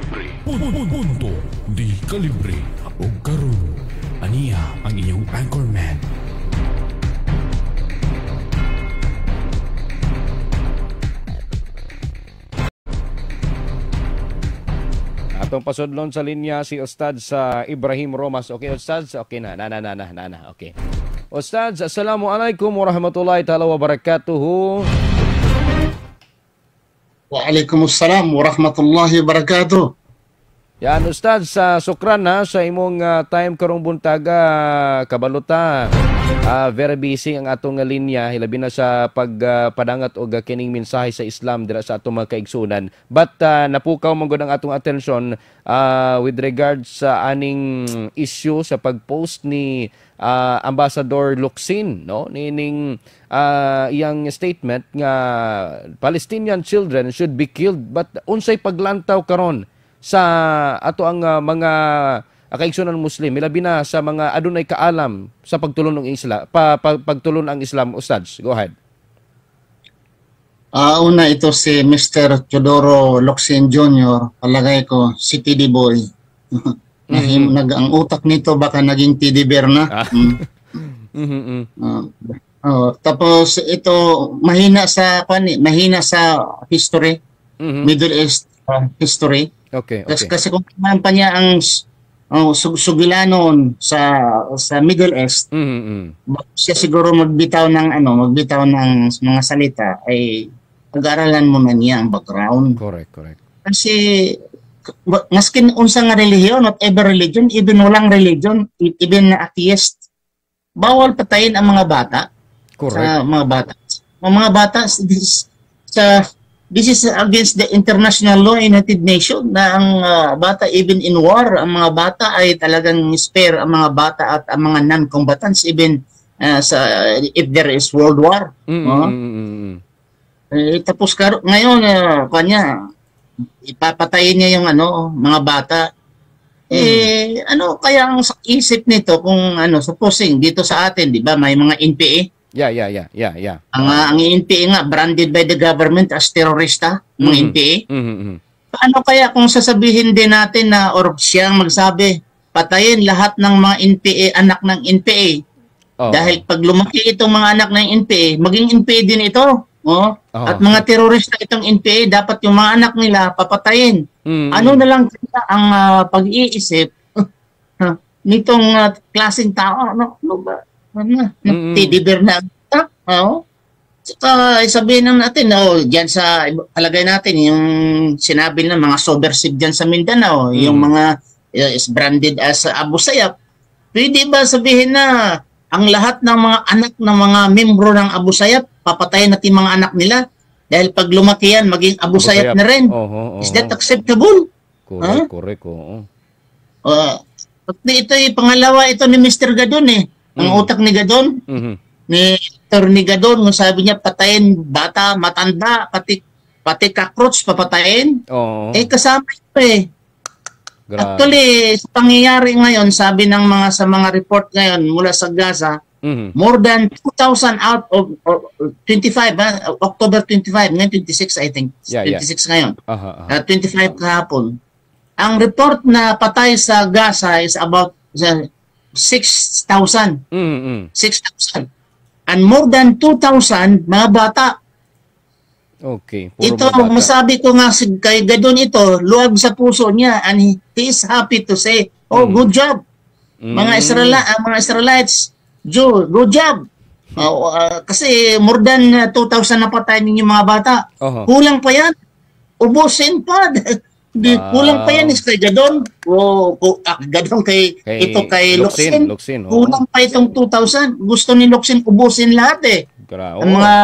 Punto di kalibre. O karon, aniya ang inyong anchorman. Atong pasudlon sa linya si Ustad sa Ibrahim Romas. Okay, Ustad? Okay na. Okay. Ustad, assalamualaikum warahmatullahi ta'ala wabarakatuh. Waalaikumsalam warahmatullahi wabarakatuh. Yan, Ustad, sa sukran na sa imong time karong buntaga, kabaluta. Very busy ang atong linya, hilabi na sa pagpadangat o kining mensahe sa Islam dira sa atong mga kaigsunan. But napukaw man gud ang atong atensyon with regards sa aning issue sa pagpost ni Ambassador Locsin, no, nining iyang statement nga Palestinian children should be killed, but unsay paglantaw karon sa ato ang mga kaigsunan Muslim, ilabi na sa mga adunay kaalam sa pagtulon ng Islam, pagtulon ang Islam, Ustads. Go ahead. Una ito si Mr. Teodoro Locsin Jr., palagay ko si TD Boy. Ang utak nito baka naging TD Bear na. Tapos ito mahina sa history, Middle East history. Okay. Kasi kung naman pa niya ang sugilanon sa Middle East, siya siguro magbitaw ng mga salita ay pag-aralan mo na niya ang background. Correct. Kasi maskin unsa nga relihiyon, not every religion, even walang religion, even atheist, bawal patayin ang mga bata. Correct. Sa mga bata. Ang mga bata this is against the international law in United Nations na ang bata, even in war, ang mga bata ay talagang spare ang mga bata at ang mga non-combatants even if there is world war. Tapos ngayon kanya ipapatayin niya yung mga bata. Ano kaya ang isip nito kung supposing dito sa atin, di ba, may mga NPA? Yeah. Ang NPA nga branded by the government as terorista, mga NPA. Paano kaya kung sasabihin din natin na or siyang magsabi, patayin lahat ng mga NPA, anak ng NPA. Dahil pag lumaki itong mga anak ng NPA, maging NPA din ito. At mga terorista itong NPA, dapat yung mga anak nila papatayin. Ano na lang ang pag-iisip nitong klaseng tao? Ano ba? TD Bear na. Saka sabihin natin, dyan sa palagay natin, yung sinabi ng mga subversive dyan sa Mindanao, yung mga is branded as Abu Sayyaf. Pwede ba sabihin na ang lahat ng mga anak ng mga membro ng Abu Sayyaf, papatayin natin mga anak nila? Dahil pag lumaki yan, maging Abu Sayyaf na rin. Is that acceptable? Correct. Ito yung pangalawa, ito ni Mr. Gadon Ang utak ni Gadon, ni Attorney Gadon, kung sabi niya patayin bata, matanda, pati cockroach papatayin. Kasama ito Actually, sa pangyayari ngayon, sabi ng sa mga report ngayon mula sa Gaza, more than 2,000 out of 25, October 25, ngayon 26 I think. 26 ngayon. 25 kahapon. Ang report na patay sa Gaza is about 6,000. 6,000. And more than 2,000 mga bata. Okay. Ito, masabi ko nga kay Gadon ito, luwag sa puso niya and he is happy to say, good job. Mga Israelites, good job. Kasi more than 2,000 na patay ninyo mga bata. Kulang pa yan. Ubusin pa. Kulang pa yan kay Gadon. Gadon kay Locsin. Kulang pa itong 2,000. Gusto ni Locsin ubusin lahat ang mga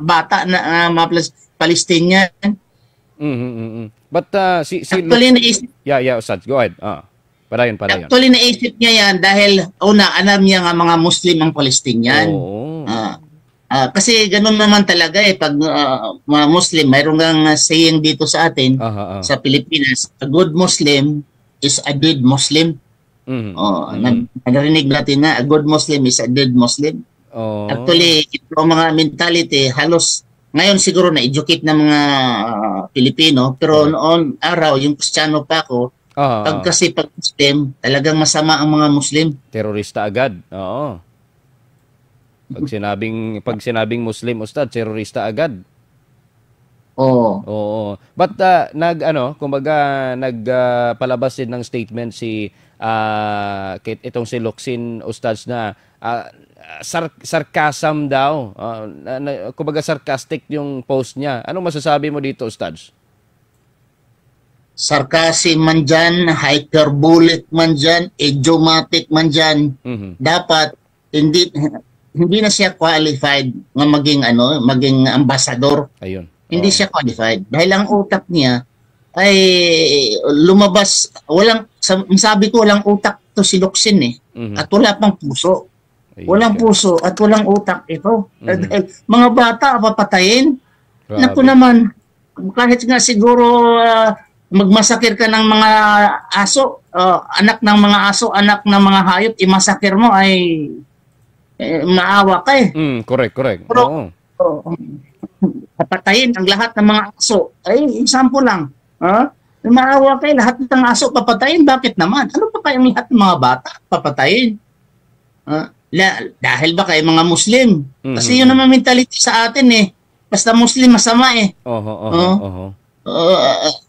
bata na mga Palestinian. But actually naisip, Ustad, go ahead. Padayon. Actually naisip niya yan dahil alam niya nga mga Muslim ang Palestinian. Kasi ganun naman talaga pag mga Muslim, mayroon kang saying dito sa atin sa Pilipinas, a good Muslim is a dead Muslim. Narinig natin na a good Muslim is a dead Muslim. Actually, ito ang mga mentality, halos Ngayon siguro na-educate ng mga Pilipino, pero noon araw, yung Kristiyano pa ako, pag Muslim, talagang masama ang mga Muslim. Terorista agad. Oo. Pag sinabing Muslim, Ustad, terorista agad. Oo. Oo. But kumbaga nagpalabas din ng statement si itong si Locsin Ustads na sarcasm daw. Kumbaga sarcastic yung post niya. Anong masasabi mo dito, Ustads? Sarcasm man dyan, hyperbolic man dyan, idiomatic man dyan. Dapat hindi na siya qualified nga maging ambassador. Ayun. Hindi siya qualified dahil ang utak niya ay lumabas, sabi ko walang utak to si Locsin at wala pang puso. Walang puso at walang utak ito. Dahil mga bata papatayin. Naku naman, kahit nga siguro magmasakir ka ng mga aso, anak ng mga aso, anak ng mga hayop, imasakir mo ay maawa ka Correct. Pero, papatayin ang lahat ng mga aso. Ay, example lang. Maawa kayo, lahat ng aso papatayin. Bakit naman? Ano pa kayang lahat ng mga bata papatayin? Dahil ba kayo mga Muslim? Kasi yun naman mentality sa atin Basta Muslim masama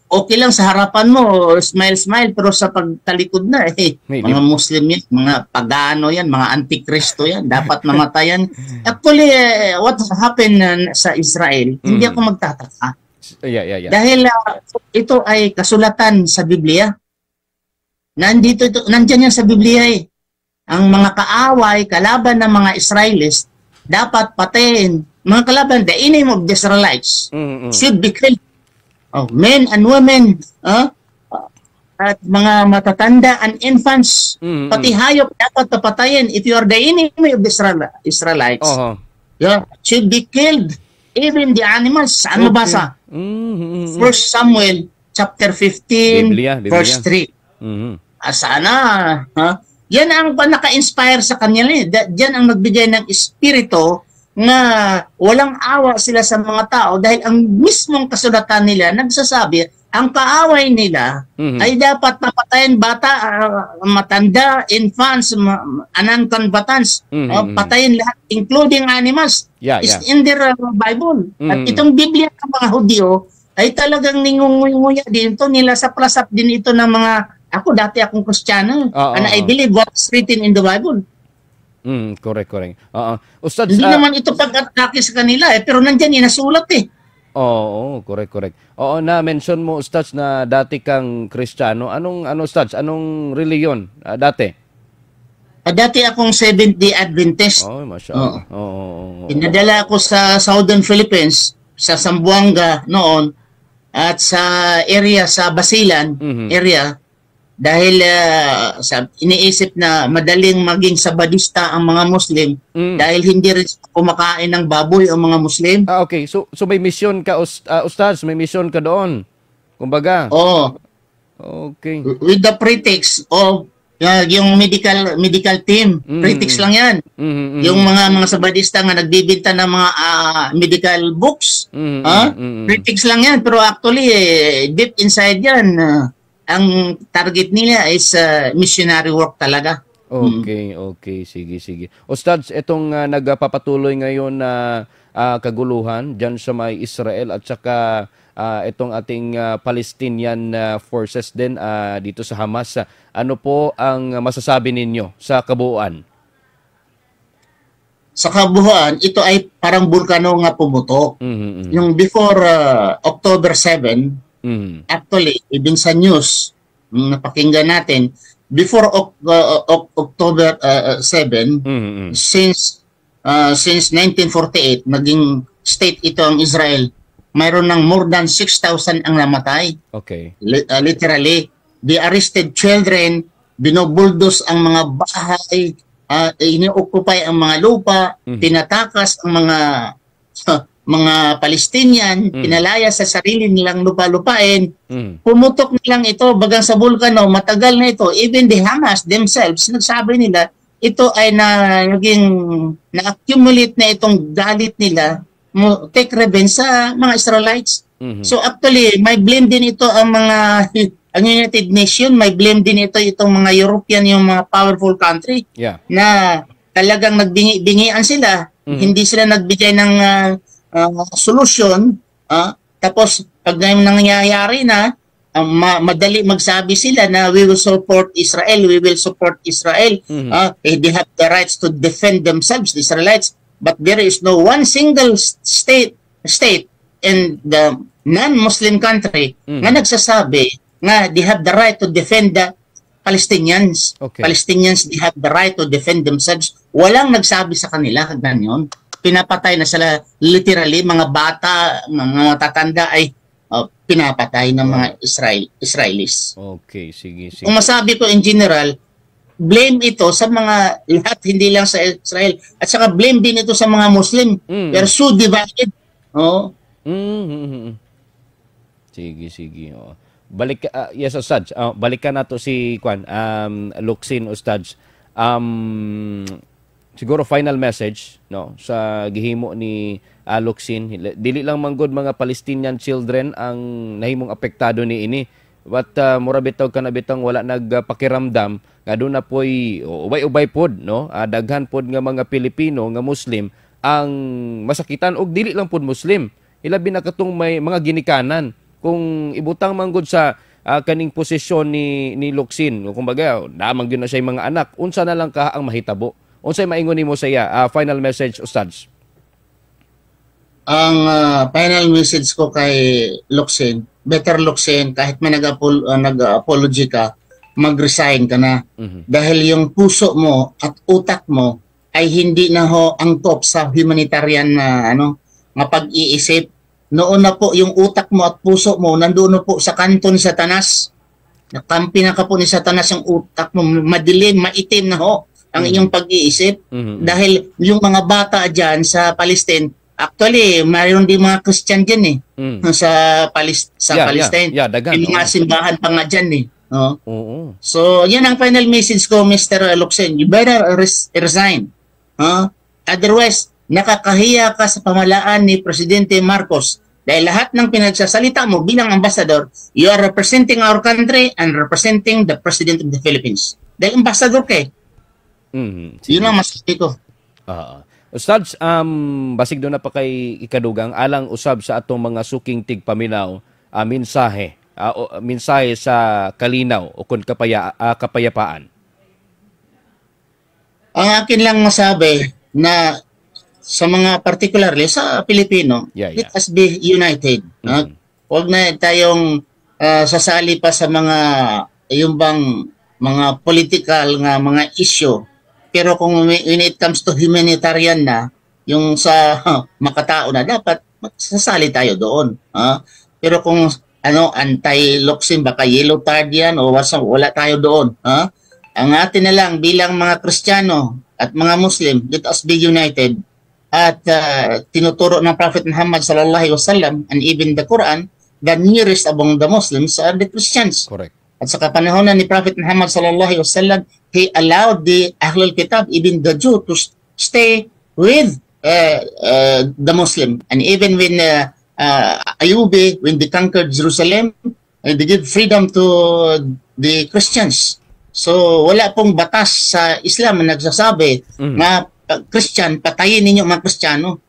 okay lang sa harapan mo, smile, pero sa pagtalikod na mga Muslim yan, mga pagano yan, mga antikristo yan, dapat mamatayan. Actually, what happened sa Israel, hindi ako magtataka. Yeah. Dahil ito ay kasulatan sa Biblia. Nandyan yan sa Biblia Ang mga kaaway, kalaban ng mga Israelis, dapat patayin. Mga kalaban, the enemy of the Israelites should be killed. Men and women, at mga matatanda and infants, pati hayop dapat papatayin. If you are the enemy of the Israelites, should be killed. Even the animals. Saan mabasa? 1 Samuel chapter 15, Biblia. verse 3. Sana, yan ang naka-inspire sa kanila. Diyan ang nagbigay ng espiritu na walang awa sila sa mga tao dahil ang mismong kasulatan nila nagsasabi ang kaaway nila ay dapat papatayin bata, matanda, infants, non-combatants, patayin lahat including animals. It's in their Bible. At itong Biblia ng mga Hudyo ay talagang ningunguya din ito, nila sa plasap din ito ng mga dati akong Kristiyano and I believe what's written in the Bible. Correct. Ustad, hindi naman ito pag-atake sa kanila pero nandyan inasulat Oo, correct. Oo, na-mention mo, Ustads, na dati kang Kristiyano. Ustads, anong reliyon dati? Dati akong Seventh-day Adventist. Mashallah. Pinadala ako sa Southern Philippines, sa Zamboanga noon, at sa Basilan area, dahil iniisip na madaling maging sabadista ang mga Muslim dahil hindi rin kumakain ng baboy ang mga Muslim. Okay. So may mission ka, Ustads, may mission ka doon. Kumbaga. Okay. With the pretext of yung medical team. Pretext lang yan. Yung mga sabadista nga nagbibinta ng mga medical books. Pretext lang yan. Pero actually, deep inside yan, ang target nila is missionary work talaga. Okay. Sige. Ustads, itong nagpapatuloy ngayon na kaguluhan dyan sa may Israel at saka itong ating Palestinian forces din dito sa Hamas. Ano po ang masasabi ninyo sa kabuuan? Sa kabuuan, ito ay parang bulkano nga pumutok. Yung before October 7, actually, even sa news, napakinggan natin, before October 7, since 1948, naging state ito ang Israel, mayroon ng more than 6,000 ang namatay. Okay. Literally, they arrested children, binobuldos ang mga bahay, iniokupay ang mga lupa, tinatakas ang mga Palestinian, pinalaya sa sarili nilang lupa-lupain, pumutok nilang ito, bagang sa bulkano, matagal na ito. Even the Hamas themselves, nagsabi nila, ito ay na-accumulate na itong galit nila mo take revenge sa mga Israelites. Mhm. So actually, may blame din ito ang ang United Nation, may blame din ito itong mga European, yung mga powerful country Yeah. na talagang nagbingi-bingian sila, hindi sila nagbigay ng solusyon, tapos pag nangyayari na, madali magsabi sila na we will support Israel, we will support Israel. They have the rights to defend themselves, the Israelites, but there is no one single state in the non-Muslim country na nagsasabi nga they have the right to defend the Palestinians. Okay. Palestinians, they have the right to defend themselves. Walang nagsabi sa kanila, ganyan. Pinapatay na sila, literally, mga bata, mga matatanda ay pinapatay ng mga Israelis. Okay, sige. Kung masabi ko in general, blame ito sa mga lahat, hindi lang sa Israel. At saka blame din ito sa mga Muslim. They're so divided. Oh. Sige. Oh. Balik yes, Ustad. Balikan nato si Kwan, Locsin, Ustad. Siguro final message no sa gihimo ni Locsin. Dili lang manggod mga Palestinian children ang nahimong apektado ni ini. But mura bitaw kanabitang wala nagpakiramdam nga doon na po'y ubay-ubay pod no. Daghan pod nga mga Pilipino nga Muslim ang masakitan og dili lang pod Muslim. Ilabi na katong may mga ginikanan kung ibutang manggod sa kaning posisyon ni Locsin. Kumbaga, damang gyud na siya mga anak. Unsa na lang ka ang mahitabo? Unsay maingon nimo sa iya? Final message, Ustads. Ang final message ko kay Locsin, better Locsin, kahit man nag-apology ka, mag-resign ka na. Dahil yung puso mo at utak mo ay hindi na ho angkop sa humanitarian na nga pag-iisip. Noon na po yung utak mo at puso mo nandoon na po sa kanto ni Satanas. Nakampi na ka po ni Satanas yung utak mo, madilim, maitim na ho ang iyong pag-iisip. Dahil yung mga bata dyan sa Palestine, actually, mayroon din mga Christian dyan sa Palestine. Dagan, yung mga simbahan pa nga dyan So, yan ang final message ko, Mr. Locsin. You better resign. Otherwise, nakakahiya ka sa pamahalaan ni Presidente Marcos. Dahil lahat ng pinagsasalita mo bilang ambassador, you are representing our country and representing the President of the Philippines. Dahil ambassador ka Yun ang masasabi ko. Ustads, basig doon na pa kay ikadugang, alang usab sa atong mga suking tigpaminaw, mensahe sa kalinaw o kung kapayapaan. Ang akin lang masabi na sa mga particularly sa Pilipino, let us be united. Huwag na tayong sasali pa sa mga mga political nga mga issue. Pero kung when it comes to humanitarian na, yung sa makatao na, dapat sasali tayo doon. Pero kung anti-Locsin, baka yellow card yan o wala tayo doon. Ang atin na lang bilang mga Kristiyano at mga Muslim, let us be united. At tinuturo ng Prophet Muhammad sallallahu alaihi wasallam and even the Quran, the nearest among the Muslims are the Christians. Correct. At sa kapanahon ni Prophet Muhammad sallallahu alaihi wasallam, he allowed the Ahlul Kitab, even the Jew, to stay with the Muslim. And even when Ayubi, when they conquered Jerusalem, they give freedom to the Christians. So wala pong batas sa Islam na nagsasabi na Christian, patayin ninyo mga Kristiyano.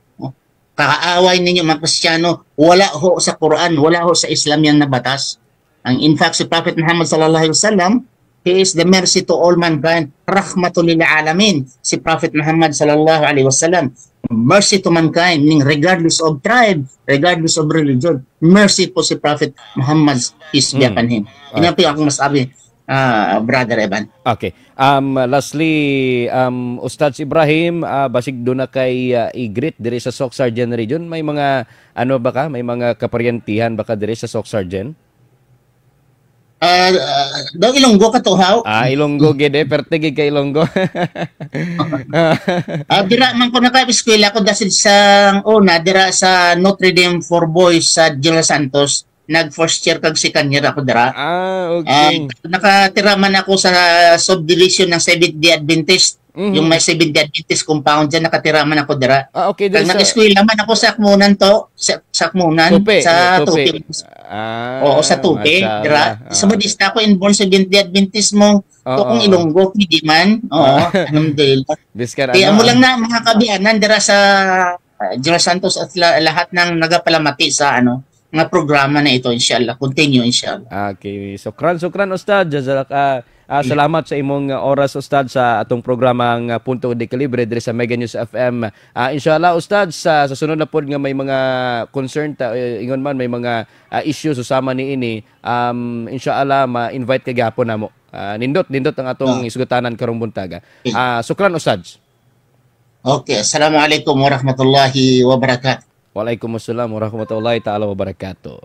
Kakaaway ninyo mga Kristiyano. Wala ho sa Quran, wala ho sa Islam yan na batas. In fact, si Prophet Muhammad sallallahu alaihi wasallam, he is the mercy to all mankind, rahmatul lil alamin. Si Prophet Muhammad sallallahu alaihi wasallam, mercy to mankind, meaning regardless of tribe, regardless of religion. Mercy po si Prophet Muhammad, peace be upon him. Yan po yung masabi, Brother Evan. Okay. Lastly, Ustads Ibrahim, basig doon na kay i-greet diri sa Soc Sargent region. May mga may mga kaparyantihan baka diri sa Soc Sargent? Daw Ilonggo ka to, how? Ilonggo gede, pertigi kay Ilonggo. Dira man ko naka-eskwela ko dahil sa dira sa Notre Dame for Boys sa General Santos. Nag-first year kag second year ako dira. Okay. Nakatira man ako sa subdivision ng Seventh-day Adventist Yung may Seventh-day Adventist compound dyan, nakatira man ako dira. Okay, Kag sa nag-eskwela man ako sa Akmunan to, sa Akmunan, Tupi. sa Tupi. Tupi. Ah, Oo, sa Tupi, mashallah. dira. Sa Badista ako inborn Seventh-day Adventist mo, Oo, kung oo. Ilonggo, pwede man. Oo, alhamdulillah. Biskan Kaya mo lang na mga kabianan dira sa General Santos at lahat ng nagapalamati sa mga programa na ito, inshallah. Continue, inshallah. Okay, sukran Ustad. Salamat sa imong oras Ustad sa atong programang Punto de Calibre diri sa Mega News FM. Inshallah Ustad sa sunod na pod nga may mga concern ingon man may mga issues usama ni ini, inshallah ma-invite ka gyapon namo. Nindot ang atong isgutanan karong buntaga. Sukran Ustad. Okay, assalamualaikum warahmatullahi wabarakatuh. Waalaikumsalam warahmatullahi taala wabarakatuh.